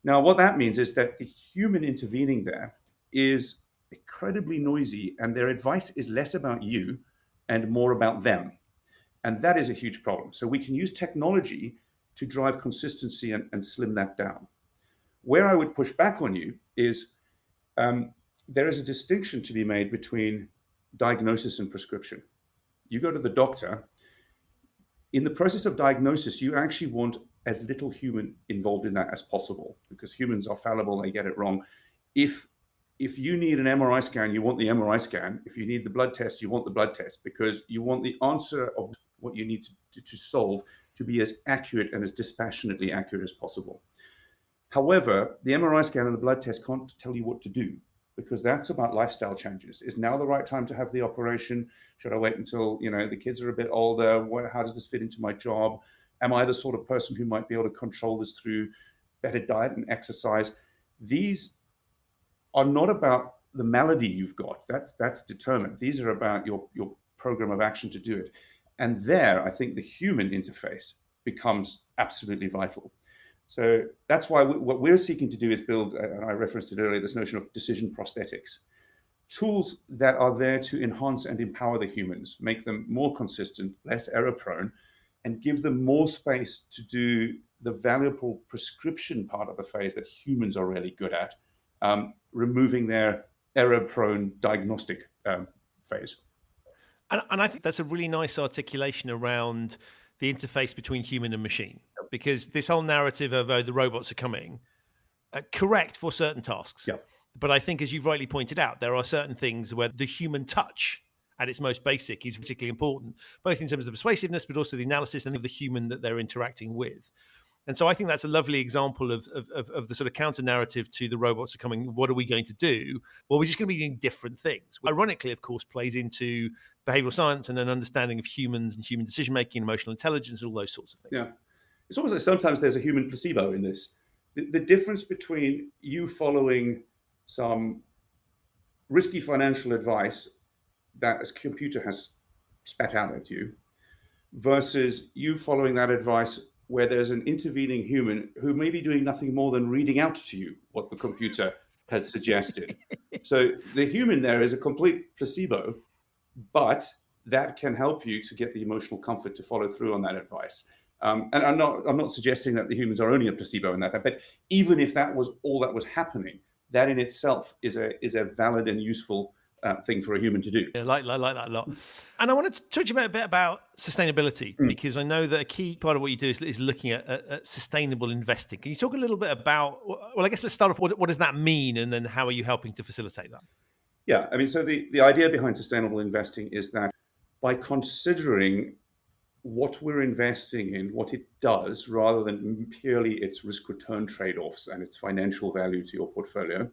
Now, what that means is that the human intervening there is incredibly noisy, and their advice is less about you and more about them. And that is a huge problem. So we can use technology to drive consistency and slim that down. Where I would push back on you is there is a distinction to be made between diagnosis and prescription. You go to the doctor. In the process of diagnosis, you actually want as little human involved in that as possible because humans are fallible, they get it wrong. If you need an MRI scan, you want the MRI scan. If you need the blood test, you want the blood test because you want the answer of what you need to solve to be as accurate and as dispassionately accurate as possible. However, the MRI scan and the blood test can't tell you what to do because that's about lifestyle changes. Is now the right time to have the operation? Should I wait until the kids are a bit older? How does this fit into my job? Am I the sort of person who might be able to control this through better diet and exercise? These are not about the malady you've got. That's determined. These are about your program of action to do it. And there, I think the human interface becomes absolutely vital. So that's why what we're seeking to do is build, and I referenced it earlier, this notion of decision prosthetics. Tools that are there to enhance and empower the humans, make them more consistent, less error prone, and give them more space to do the valuable prescription part of the phase that humans are really good at, removing their error prone diagnostic phase. And I think that's a really nice articulation around the interface between human and machine, because this whole narrative of the robots are coming, correct for certain tasks. Yep. But I think, as you've rightly pointed out, there are certain things where the human touch at its most basic is particularly important, both in terms of persuasiveness, but also the analysis and of the human that they're interacting with. And so I think that's a lovely example of the sort of counter narrative to the robots are coming. What are we going to do? Well, we're just going to be doing different things. Ironically, of course, plays into behavioral science and an understanding of humans and human decision making, emotional intelligence, all those sorts of things. Yeah. It's almost like sometimes there's a human placebo in this. The difference between you following some risky financial advice that a computer has spat out at you versus you following that advice where there's an intervening human who may be doing nothing more than reading out to you what the computer has suggested. So the human there is a complete placebo, but that can help you to get the emotional comfort to follow through on that advice. And I'm not suggesting that the humans are only a placebo in that, but even if that was all that was happening, that in itself is a valid and useful thing for a human to do. I like that a lot. And I want to talk to you a bit about sustainability, because I know that a key part of what you do is looking at sustainable investing. Can you talk a little bit about, well, I guess let's start off, what does that mean? And then how are you helping to facilitate that? Yeah, I mean, so the idea behind sustainable investing is that by considering what we're investing in, what it does, rather than purely its risk-return trade-offs and its financial value to your portfolio,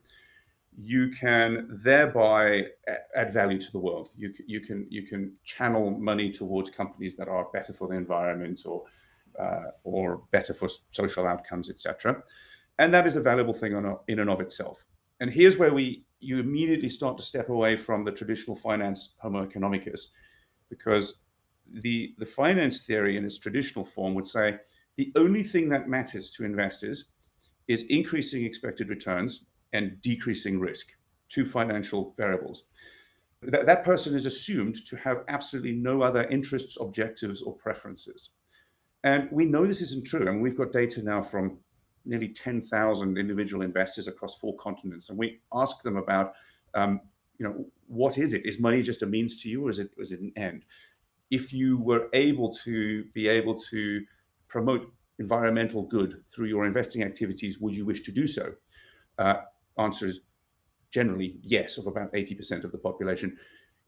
you can thereby add value to the world. You can channel money towards companies that are better for the environment or better for social outcomes, etc. And that is a valuable thing in and of itself. And here's where you immediately start to step away from the traditional finance homo economicus, because the finance theory in its traditional form would say the only thing that matters to investors is increasing expected returns and decreasing risk, two financial variables. That person is assumed to have absolutely no other interests, objectives, or preferences. And we know this isn't true. I mean, we've got data now from nearly 10,000 individual investors across 4 continents, and we ask them about, what is it? Is money just a means to you, or is it an end? If you were able to promote environmental good through your investing activities, would you wish to do so? Answer is generally yes, of about 80% of the population.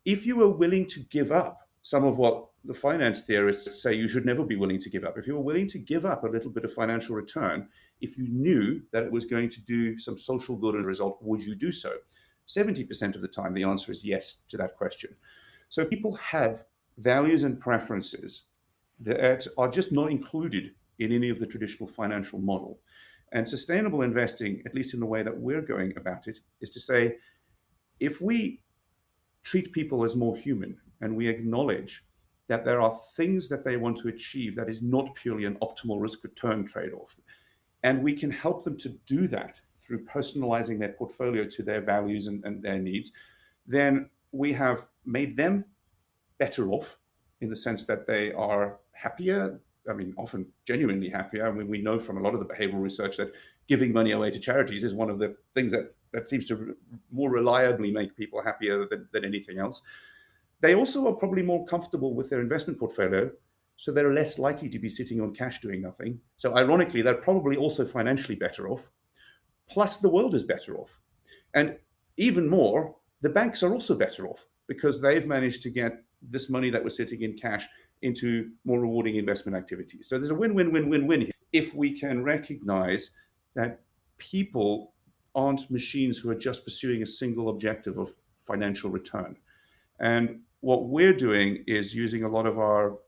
If you were willing to give up some of what the finance theorists say you should never be willing to give up, if you were willing to give up a little bit of financial return, if you knew that it was going to do some social good as a result, would you do so? 70% of the time, the answer is yes to that question. So people have values and preferences that are just not included in any of the traditional financial model. And sustainable investing, at least in the way that we're going about it, is to say, if we treat people as more human and we acknowledge that there are things that they want to achieve that is not purely an optimal risk-return trade-off, and we can help them to do that through personalizing their portfolio to their values and their needs, then we have made them better off in the sense that they are happier. I mean, often genuinely happier. I mean, we know from a lot of the behavioral research that giving money away to charities is one of the things that seems to more reliably make people happier than anything else. They also are probably more comfortable with their investment portfolio, so they're less likely to be sitting on cash doing nothing. So ironically, they're probably also financially better off. Plus, the world is better off. And even more, the banks are also better off because they've managed to get this money that was sitting in cash into more rewarding investment activities. So there's a win-win-win-win-win here. If we can recognize that people aren't machines who are just pursuing a single objective of financial return. And what we're doing is using a lot of our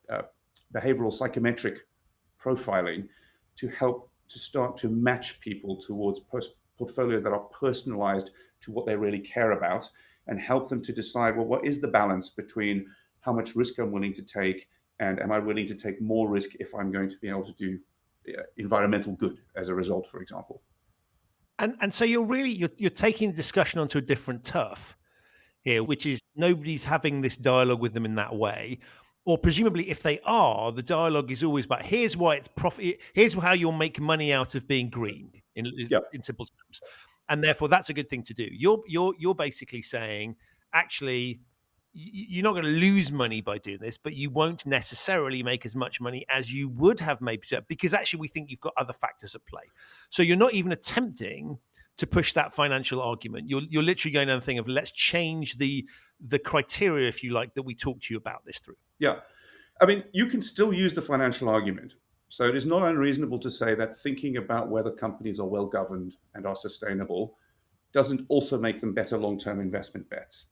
behavioral psychometric profiling to help to start to match people towards portfolios that are personalized to what they really care about, and help them to decide, well, what is the balance between how much risk I'm willing to take, and am I willing to take more risk if I'm going to be able to do environmental good as a result, for example. And so you're taking the discussion onto a different turf here, which is nobody's having this dialogue with them in that way. Or presumably, if they are, the dialogue is always about here's why it's profit. Here's how you'll make money out of being green in simple terms, and therefore that's a good thing to do. You're basically saying actually you're not going to lose money by doing this, but you won't necessarily make as much money as you would have made because actually we think you've got other factors at play. So you're not even attempting to push that financial argument. You're literally going down the thing of let's change the criteria, if you like, that we talked to you about this through. Yeah. I mean, you can still use the financial argument. So it is not unreasonable to say that thinking about whether companies are well governed and are sustainable doesn't also make them better long-term investment bets.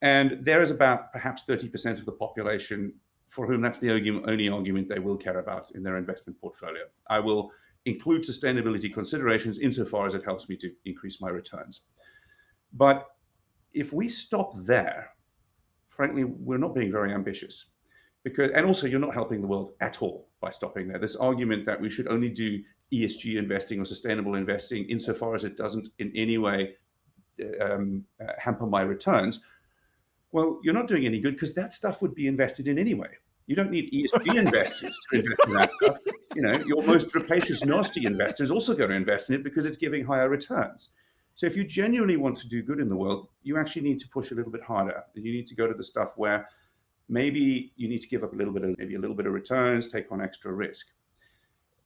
And there is about perhaps 30% of the population for whom that's the only argument they will care about in their investment portfolio. I will include sustainability considerations insofar as it helps me to increase my returns. But if we stop there, frankly, we're not being very ambitious. And also, you're not helping the world at all by stopping there. This argument that we should only do ESG investing or sustainable investing insofar as it doesn't in any way hamper my returns, well, you're not doing any good because that stuff would be invested in anyway. You don't need ESG investors to invest in that stuff. Your most rapacious, nasty investor is also going to invest in it because it's giving higher returns. So if you genuinely want to do good in the world, you actually need to push a little bit harder. You need to go to the stuff where maybe you need to give up a little bit of returns, take on extra risk.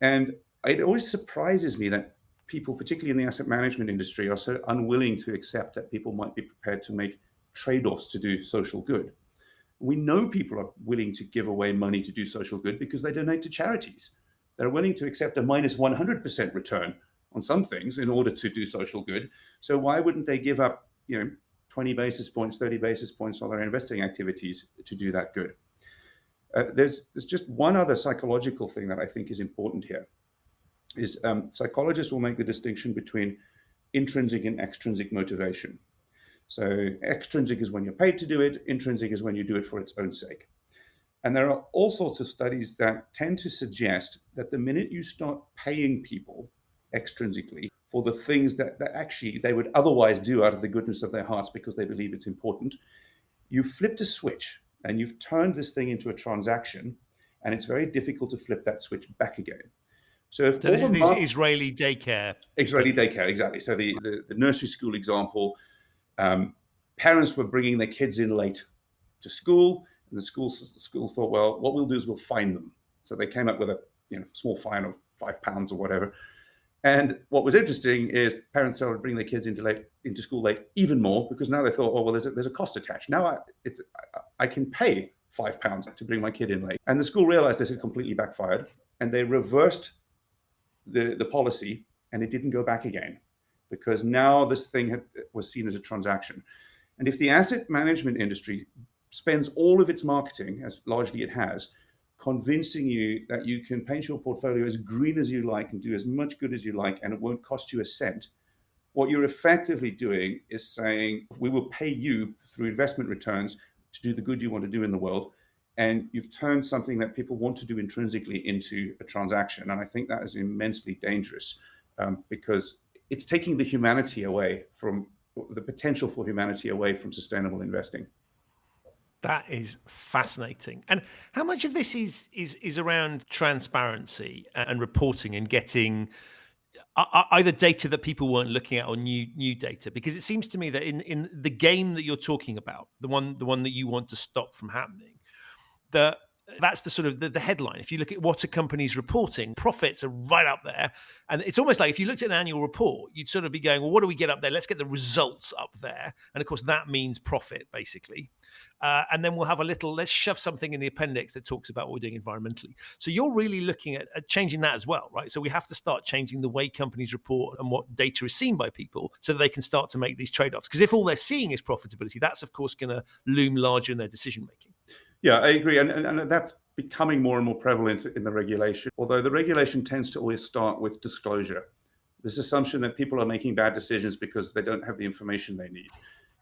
And it always surprises me that people, particularly in the asset management industry, are so unwilling to accept that people might be prepared to make trade-offs to do social good. We know people are willing to give away money to do social good because they donate to charities. They're willing to accept a minus 100% return on some things in order to do social good. So why wouldn't they give up, 20 basis points, 30 basis points on their investing activities to do that good? There's just one other psychological thing that I think is important here. Is psychologists will make the distinction between intrinsic and extrinsic motivation. So extrinsic is when you're paid to do it, intrinsic is when you do it for its own sake. And there are all sorts of studies that tend to suggest that the minute you start paying people extrinsically for the things that actually they would otherwise do out of the goodness of their hearts because they believe it's important, you've flipped a switch and you've turned this thing into a transaction, and it's very difficult to flip that switch back again. So this is the Israeli daycare. Exactly. So the nursery school example, parents were bringing their kids in late to school, and the school thought, well, what we'll do is we'll fine them. So they came up with a small fine of £5 or whatever. And what was interesting is parents started bringing their kids into school late even more, because now they thought, oh, well, there's a cost attached. Now I can pay £5 to bring my kid in late. And the school realized this had completely backfired, and they reversed the policy, and it didn't go back again, because now this thing was seen as a transaction. And if the asset management industry spends all of its marketing, as largely it has, convincing you that you can paint your portfolio as green as you like and do as much good as you like, and it won't cost you a cent, what you're effectively doing is saying, we will pay you through investment returns to do the good you want to do in the world. And you've turned something that people want to do intrinsically into a transaction. And I think that is immensely dangerous, because it's taking the potential for humanity away from sustainable investing. That is fascinating. And how much of this is around transparency and reporting and getting either data that people weren't looking at or new data? Because it seems to me that in the game that you're talking about, the one that you want to stop from happening, that's the sort of the headline. If you look at what a company's reporting, profits are right up there. And it's almost like if you looked at an annual report, you'd sort of be going, well, what do we get up there? Let's get the results up there. And of course, that means profit, basically. And then we'll have let's shove something in the appendix that talks about what we're doing environmentally. So you're really looking at changing that as well, right? So we have to start changing the way companies report and what data is seen by people so that they can start to make these trade-offs. Because if all they're seeing is profitability, that's, of course, going to loom larger in their decision-making. Yeah, I agree. And that's becoming more and more prevalent in the regulation, although the regulation tends to always start with disclosure. This assumption that people are making bad decisions because they don't have the information they need.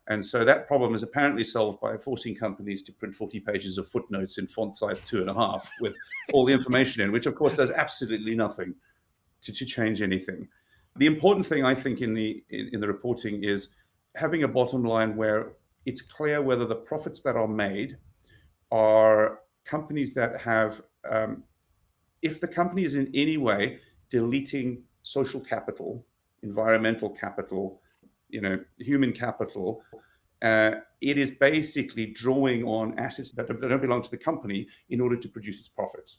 And so that problem is apparently solved by forcing companies to print 40 pages of footnotes in font size 2.5 with all the information in, which of course does absolutely nothing to change anything. The important thing, I think, in the reporting is having a bottom line where it's clear whether the profits that are made are companies that have, if the company is in any way deleting social capital, environmental capital, human capital, it is basically drawing on assets that don't belong to the company in order to produce its profits.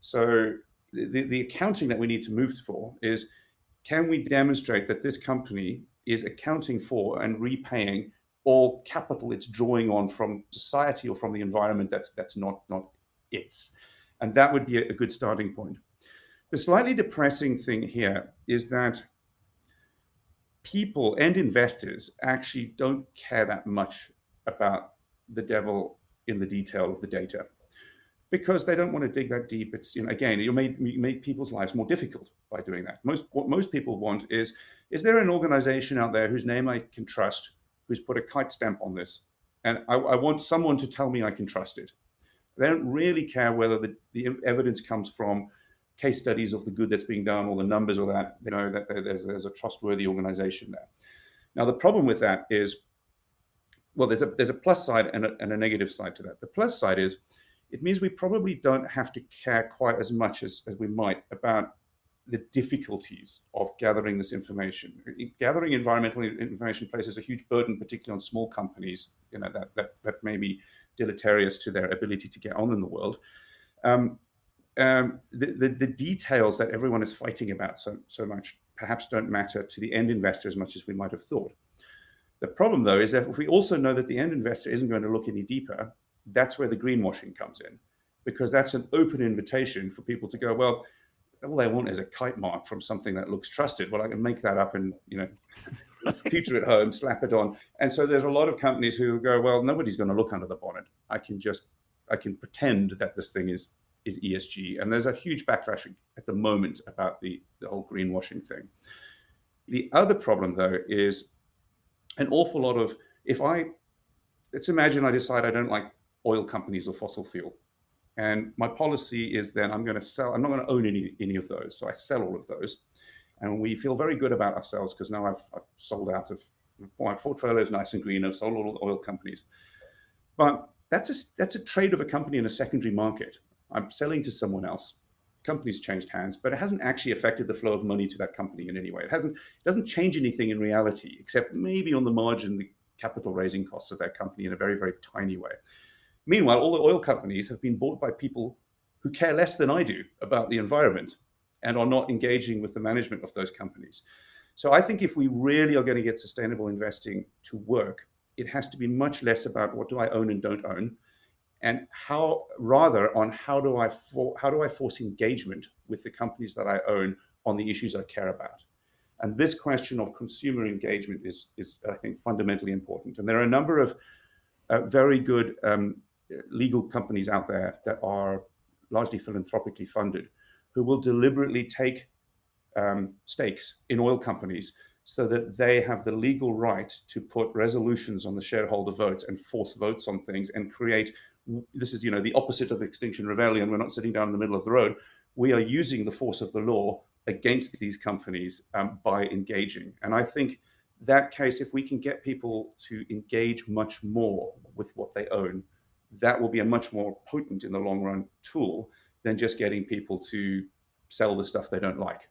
So the accounting that we need to move for is, can we demonstrate that this company is accounting for and repaying all capital it's drawing on from society or from the environment that's not its? And that would be a good starting point. The slightly depressing thing here is that people and investors actually don't care that much about the devil in the detail of the data, because they don't want to dig that deep. It's, again, you make people's lives more difficult by doing that. What most people want is there an organization out there whose name I can trust, who's put a kite stamp on this? And I want someone to tell me I can trust it. They don't really care whether the evidence comes from case studies of the good that's being done or the numbers or that. They know that there's a trustworthy organization there. Now, the problem with that is, well, there's a plus side and a negative side to that. The plus side is, it means we probably don't have to care quite as much as we might about the difficulties of gathering this information. Gathering environmental information places a huge burden, particularly on small companies, that may be deleterious to their ability to get on in the world. The details that everyone is fighting about so much perhaps don't matter to the end investor as much as we might have thought. The problem, though, is that if we also know that the end investor isn't going to look any deeper, that's where the greenwashing comes in, because that's an open invitation for people to go, well, all they want is a kite mark from something that looks trusted. Well, I can make that up and, feature it home, slap it on. And so there's a lot of companies who go, well, nobody's going to look under the bonnet. I can pretend that this thing is ESG. And there's a huge backlash at the moment about the whole greenwashing thing. The other problem, though, is an awful lot of, let's imagine I decide I don't like oil companies or fossil fuel. And my policy is then I'm not going to own any of those. So I sell all of those. And we feel very good about ourselves because now I've sold out of, my portfolio is nice and green. I've sold all the oil companies. But that's a trade of a company in a secondary market. I'm selling to someone else. Company's changed hands, but it hasn't actually affected the flow of money to that company in any way. It doesn't change anything in reality, except maybe on the margin, the capital raising costs of that company in a very, very tiny way. Meanwhile, all the oil companies have been bought by people who care less than I do about the environment and are not engaging with the management of those companies. So I think if we really are going to get sustainable investing to work, it has to be much less about what do I own and don't own, and how do I force engagement with the companies that I own on the issues I care about. And this question of consumer engagement is I think, fundamentally important. And there are a number of very good legal companies out there that are largely philanthropically funded, who will deliberately take stakes in oil companies so that they have the legal right to put resolutions on the shareholder votes and force votes on things and create, this is the opposite of Extinction Rebellion. We're not sitting down in the middle of the road. We are using the force of the law against these companies by engaging. And I think that case, if we can get people to engage much more with what they own, that will be a much more potent in the long run tool than just getting people to sell the stuff they don't like.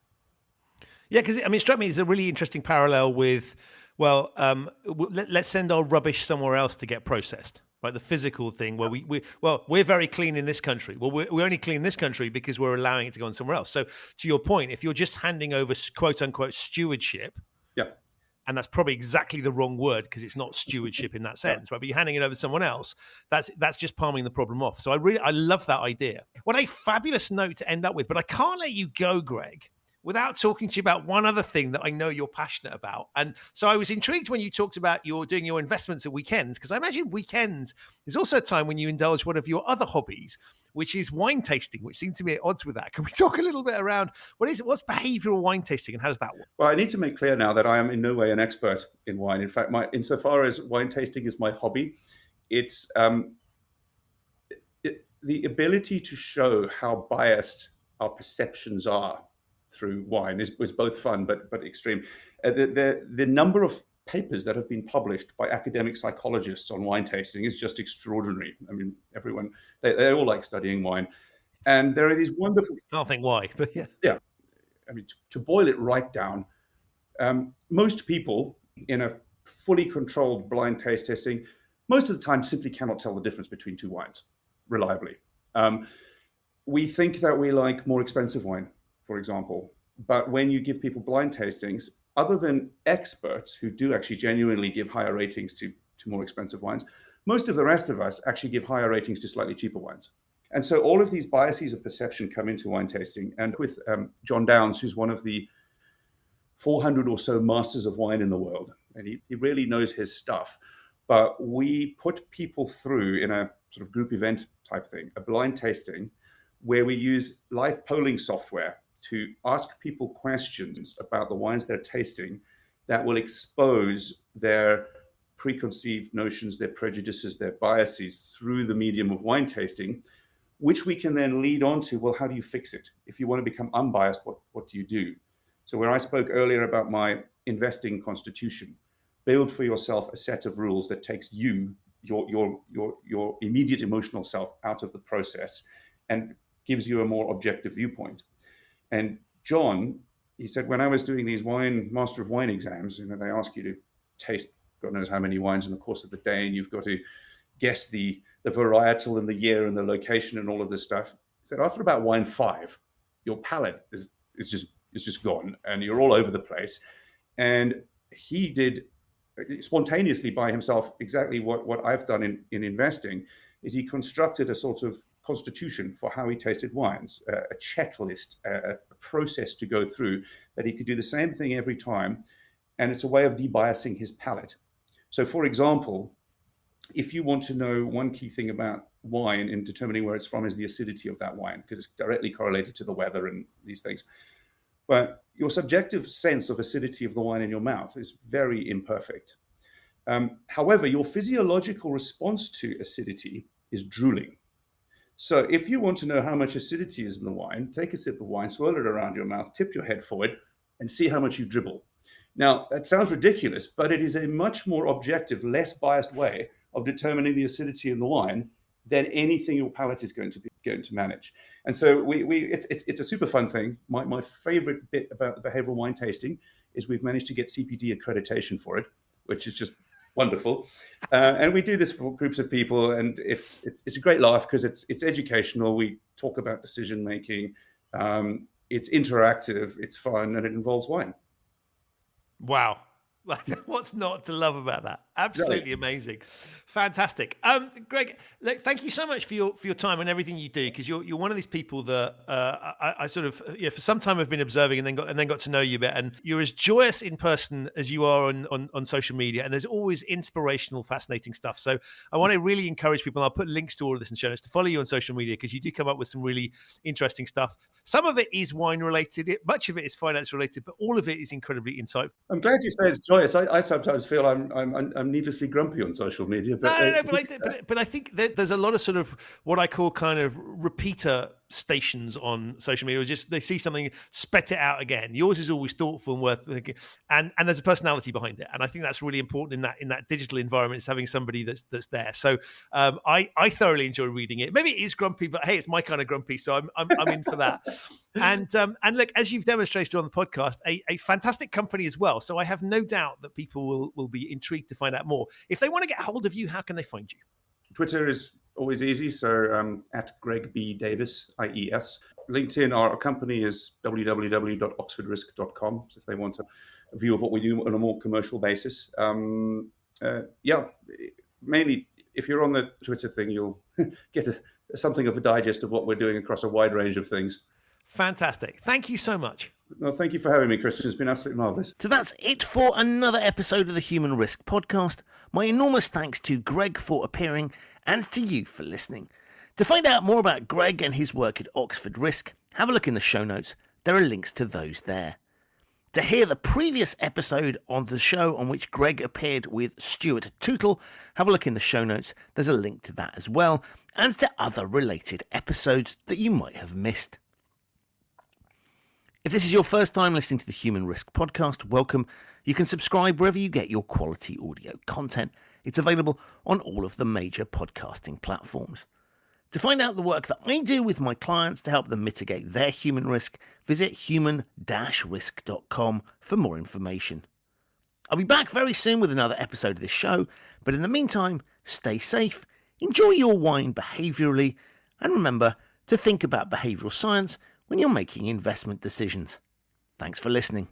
Yeah, because it struck me as a really interesting parallel with, let's send our rubbish somewhere else to get processed. Right, the physical thing where we're very clean in this country. Well, we only clean this country because we're allowing it to go on somewhere else. So to your point, if you're just handing over quote unquote stewardship, yeah, and that's probably exactly the wrong word because it's not stewardship in that sense, right? But you're handing it over to someone else. That's just palming the problem off. So I love that idea. What a fabulous note to end up with. But I can't let you go, Greg, without talking to you about one other thing that I know you're passionate about. And so I was intrigued when you talked about you're doing your investments at weekends, because I imagine weekends is also a time when you indulge one of your other hobbies, which is wine tasting, which seemed to be at odds with that. Can we talk a little bit around what's behavioral wine tasting and how does that work? Well, I need to make clear now that I am in no way an expert in wine. In fact, insofar as wine tasting is my hobby, it's the ability to show how biased our perceptions are through wine was both fun but extreme. The number of papers that have been published by academic psychologists on wine tasting is just extraordinary. I mean, everyone, they all like studying wine. And there are these wonderful... I don't think why, but yeah. Yeah. I mean, to boil it right down, most people in a fully controlled blind taste testing, most of the time simply cannot tell the difference between two wines reliably. We think that we like more expensive wine, for example, but when you give people blind tastings, other than experts who do actually genuinely give higher ratings to more expensive wines, most of the rest of us actually give higher ratings to slightly cheaper wines. And so all of these biases of perception come into wine tasting. And with John Downes, who's one of the 400 or so masters of wine in the world, and he really knows his stuff, but we put people through in a sort of group event type thing, a blind tasting, where we use live polling software to ask people questions about the wines they're tasting that will expose their preconceived notions, their prejudices, their biases through the medium of wine tasting, which we can then lead on to, well, how do you fix it? If you want to become unbiased, what do you do? So when I spoke earlier about my investing constitution, build for yourself a set of rules that takes you, your immediate emotional self out of the process and gives you a more objective viewpoint. And John, he said, when I was doing these Master of Wine exams, they ask you to taste God knows how many wines in the course of the day, and you've got to guess the varietal and the year and the location and all of this stuff. He said, after about wine 5, your palate is just gone and you're all over the place. And he did spontaneously by himself exactly what I've done in investing, is he constructed a sort of constitution for how he tasted wines, a checklist, a process to go through that he could do the same thing every time. And it's a way of debiasing his palate. So for example, if you want to know one key thing about wine in determining where it's from is the acidity of that wine, because it's directly correlated to the weather and these things. But your subjective sense of acidity of the wine in your mouth is very imperfect. However, your physiological response to acidity is drooling. So if you want to know how much acidity is in the wine, take a sip of wine, swirl it around your mouth, tip your head forward, and see how much you dribble. Now, that sounds ridiculous, but it is a much more objective, less biased way of determining the acidity in the wine than anything your palate is going to manage. And so it's a super fun thing. My favorite bit about the behavioral wine tasting is we've managed to get CPD accreditation for it, which is just wonderful. And we do this for groups of people, and it's a great laugh because it's educational. We talk about decision making. It's interactive, it's fun, and it involves wine. Wow. What's not to love about that? Absolutely amazing. Fantastic. Greg, look, thank you so much for your time and everything you do, because you're one of these people that I sort of, for some time I've been observing and then got to know you a bit, and you're as joyous in person as you are on social media, and there's always inspirational, fascinating stuff. So I want to really encourage people, and I'll put links to all of this in show notes, to follow you on social media, because you do come up with some really interesting stuff. Some of it is wine related, much of it is finance related, but all of it is incredibly insightful. I'm glad you say it's joyous. I sometimes feel I'm needlessly grumpy on social media. But but I think that there's a lot of sort of what I call kind of repeater stations on social media. Just they see something, spit it out again. Yours is always thoughtful and worth thinking, and there's a personality behind it. And I think that's really important in that digital environment, is having somebody that's there. So I thoroughly enjoy reading it. Maybe it is grumpy, but hey, it's my kind of grumpy, so I'm in for that. And look, as you've demonstrated on the podcast, a fantastic company as well. So I have no doubt that people will be intrigued to find out more. If they want to get hold of you, how can they find you? Twitter is always easy. So at Greg B. Davies, IES. LinkedIn, our company is www.oxfordrisk.com. So if they want a view of what we do on a more commercial basis. Mainly, if you're on the Twitter thing, you'll get something of a digest of what we're doing across a wide range of things. Fantastic. Thank you so much. Well, thank you for having me, Christian. It's been absolutely marvellous. So that's it for another episode of the Human Risk Podcast. My enormous thanks to Greg for appearing and to you for listening. To find out more about Greg and his work at Oxford Risk, have a look in the show notes. There are links to those there. To hear the previous episode on the show on which Greg appeared with Stuart Tootle, have a look in the show notes. There's a link to that as well, and to other related episodes that you might have missed. If this is your first time listening to the Human Risk Podcast, welcome. You can subscribe wherever you get your quality audio content. It's available on all of the major podcasting platforms. To find out the work that I do with my clients to help them mitigate their human risk, visit human-risk.com for more information. I'll be back very soon with another episode of this show, but in the meantime, stay safe, enjoy your wine behaviourally, and remember to think about behavioural science when you're making investment decisions. Thanks for listening.